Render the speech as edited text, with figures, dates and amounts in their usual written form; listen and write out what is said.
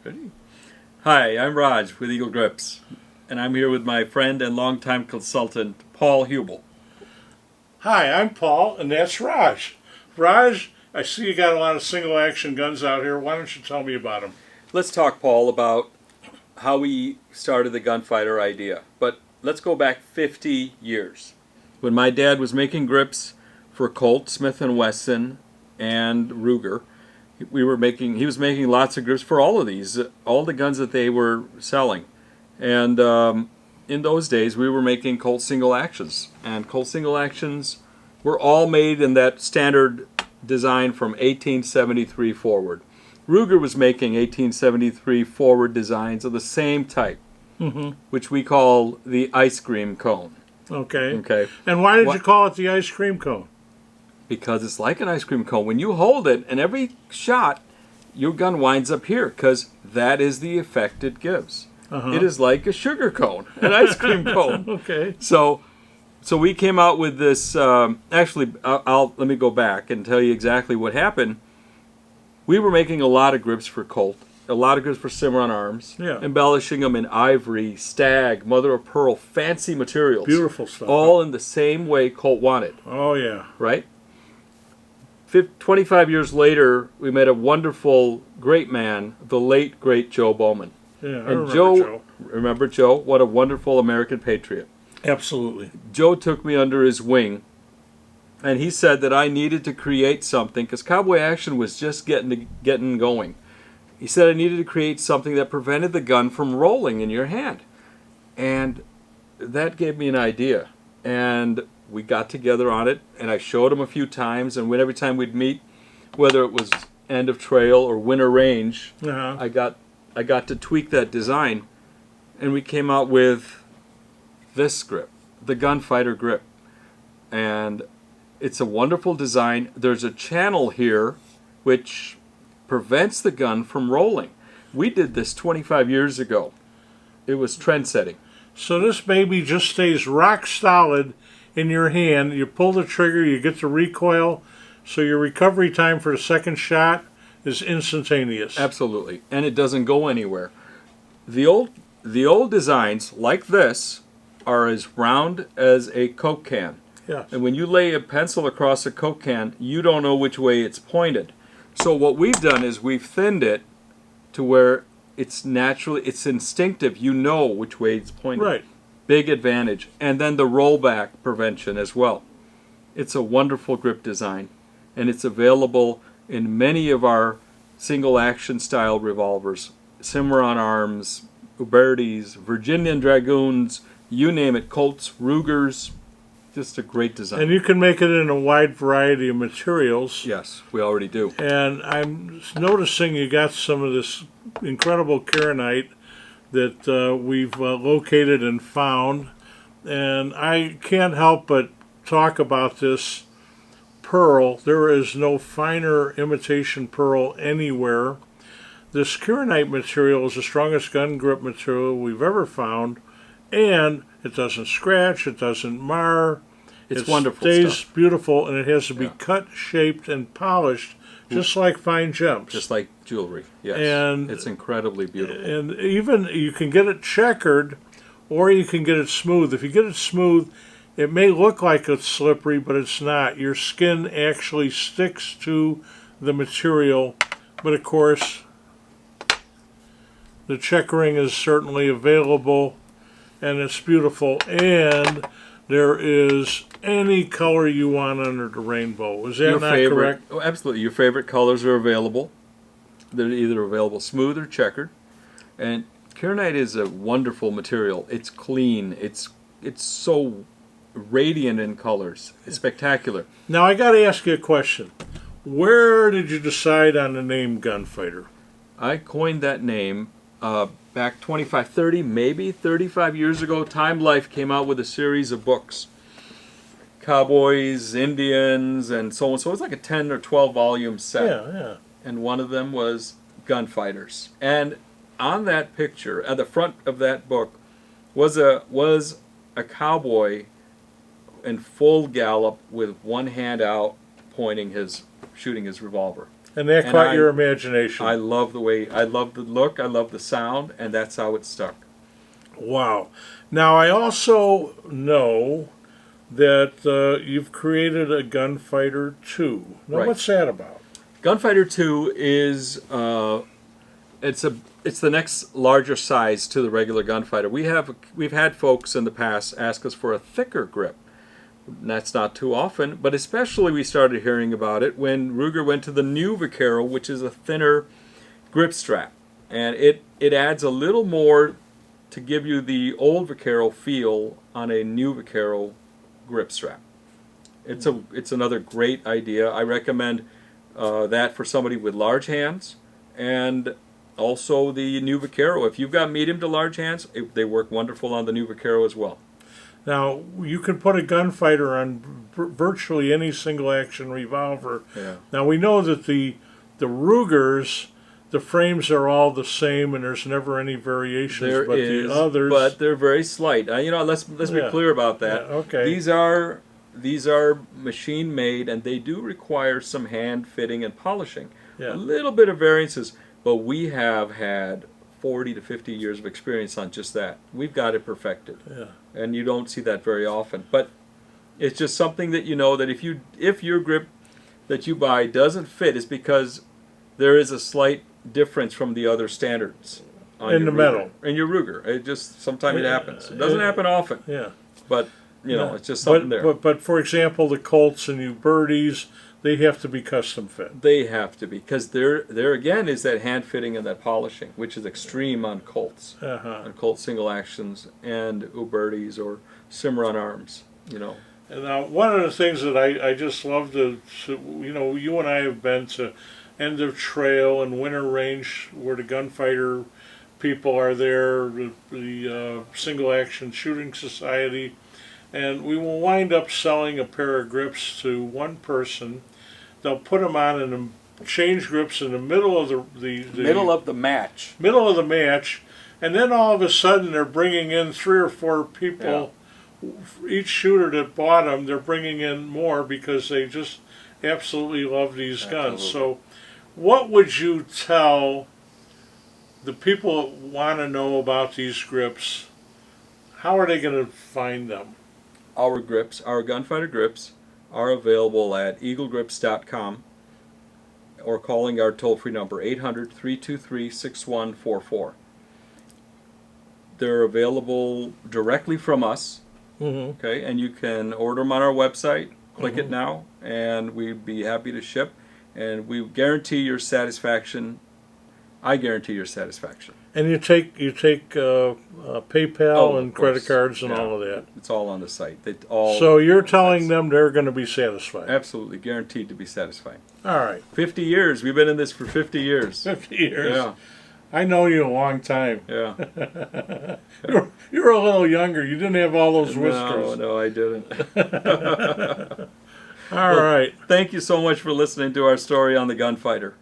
Ready? Hi, I'm Raj with Eagle Grips, and I'm here with my friend and longtime consultant, Paul Huebl. Hi, I'm Paul, and that's Raj. Raj, I see you got a lot of single action guns out here. Why don't you tell me about them? Let's talk, Paul, about how we started the gunfighter idea. But let's go back 50 years. When my dad was making grips for Colt, Smith & Wesson, and Ruger, he was making lots of grips for all of these, all the guns that they were selling. And in those days, we were making Colt single actions. And Colt single actions were all made in that standard design from 1873 forward. Ruger was making 1873 forward designs of the same type, which we call the ice cream cone. Okay. Okay. And why did you call it the ice cream cone? Because it's like an ice cream cone. When you hold it, and every shot, your gun winds up here, because that is the effect it gives. It is like a sugar cone, an ice cream cone. Okay. So we came out with this. Actually, let me go back and tell you exactly what happened. We were making a lot of grips for Colt, a lot of grips for Cimarron Arms, embellishing them in ivory, stag, mother of pearl, fancy materials. Beautiful stuff. All in the same way Colt wanted. Oh, yeah. Right? 25 years later, we met a wonderful, great man, the late, great Joe Bowman. Yeah, I And remember Joe. Remember Joe? What a wonderful American patriot. Absolutely. Joe took me under his wing, and he said that I needed to create something, because cowboy action was just getting going. He said I needed to create something that prevented the gun from rolling in your hand. And that gave me an idea. And we got together on it, and I showed him a few times, and every time we'd meet, whether it was end of trail or winter range, I got to tweak that design, and we came out with this grip, the Gunfighter grip. And it's a wonderful design. There's a channel here which prevents the gun from rolling. We did this 25 years ago. It was trend-setting. So this baby just stays rock solid in your hand. You pull the trigger, you get the recoil, so your recovery time for the second shot is instantaneous. Absolutely. And it doesn't go anywhere. The old designs, like this, are as round as a Coke can. Yes. And when you lay a pencil across a Coke can, you don't know which way it's pointed. So what we've done is we've thinned it to where it's instinctive. You know which way it's pointed. Right. Big advantage. And then the rollback prevention as well. It's a wonderful grip design, and it's available in many of our single action style revolvers. Cimarron Arms, Ubertis, Virginian Dragoons, you name it, Colts, Rugers. Just a great design. And you can make it in a wide variety of materials. Yes, we already do. And I'm noticing you got some of this incredible Karenite that we've located and found. And I can't help but talk about this pearl. There is no finer imitation pearl anywhere. This Karenite material is the strongest gun grip material we've ever found. And it doesn't scratch, it doesn't mar. It's wonderful stays stuff. Beautiful, and it has to be cut, shaped, and polished, just like fine gems. Just like jewelry, yes. And it's incredibly beautiful. And even you can get it checkered, or you can get it smooth. If you get it smooth, it may look like it's slippery, but it's not. Your skin actually sticks to the material, but of course, the checkering is certainly available. And it's beautiful, and there is any color you want under the rainbow. Is that not correct? Oh, absolutely. Your favorite colors are available. They're either available smooth or checkered. And Karenite is a wonderful material. It's clean. It's so radiant in colors. It's spectacular. Now, I got to ask you a question. Where did you decide on the name Gunfighter? I coined that name back 25, 30, maybe 35 years ago. Time Life came out with a series of books. Cowboys, Indians, and so on. So it was like a 10 or 12 volume set. Yeah. And one of them was Gunfighters. And on that picture, at the front of that book, was a cowboy in full gallop with one hand out, shooting his revolver. And that And caught your imagination. I love I love the look, I love the sound, and that's how it stuck. Wow. Now, I also know that you've created a Gunfighter II. Now, Right. what's that about? Gunfighter II is it's the next larger size to the regular Gunfighter. We've had folks in the past ask us for a thicker grip. That's not too often, but especially we started hearing about it when Ruger went to the new Vaquero, which is a thinner grip strap, and it adds a little more to give you the old Vaquero feel on a new Vaquero grip strap. It's another great idea. I recommend that for somebody with large hands, and also the new Vaquero. If you've got medium to large hands, they work wonderful on the new Vaquero as well. Now, you can put a Gunfighter on virtually any single-action revolver. Yeah. Now, we know that the Rugers, the frames are all the same, and there's never any variations. There but is, the others, but they're very slight. Let's be Yeah. clear about that. Yeah, okay. These are machine made, and they do require some hand fitting and polishing. Yeah. A little bit of variances, but we have had 40 to 50 years of experience on just that. We've got it perfected. Yeah. And you don't see that very often. But it's just something that you know that if your grip that you buy doesn't fit, is because there is a slight difference from the other standards on In your the Ruger. metal. In your Ruger. It just sometimes it Yeah. happens. It doesn't happen often. Yeah. But you know, Yeah. it's just something there. But for example, the Colts and Huberties, they have to be custom fit. They have to be, because there again is that hand fitting and that polishing, which is extreme on Colts, Uh-huh. on Colt single actions and Ubertis or Cimarron arms. You know, And now, one of the things that I just love to, you and I have been to End of Trail and Winter Range, where the Gunfighter people are there, the Single Action Shooting Society, and we will wind up selling a pair of grips to one person. They'll put them on and change grips in the middle of the middle of the match. middle of the match, and then all of a sudden they're bringing in 3 or 4 people. Each shooter that bought them, they're bringing in more because they just absolutely love these guns. Absolutely. So, what would you tell the people that want to know about these grips? How are they going to find them? Our grips, our Gunfighter grips, are available at eaglegrips.com or calling our toll-free number 800-323-6144. They're available directly from us. Mm-hmm. Okay, and you can order them on our website. Click it now, and we'd be happy to ship. And we guarantee your satisfaction. I guarantee your satisfaction. And you take PayPal Oh, of and credit course. cards and Yeah. all of that. It's all on the site. They all. So you're telling them they're going to be satisfied. Absolutely guaranteed to be satisfied. All right, 50 years. We've been in this for 50 years. 50 years. Yeah, I know you a long time. yeah. You're a little younger. You didn't have all those whiskers. No, I didn't. All right. Thank you so much for listening to our story on the Gunfighter.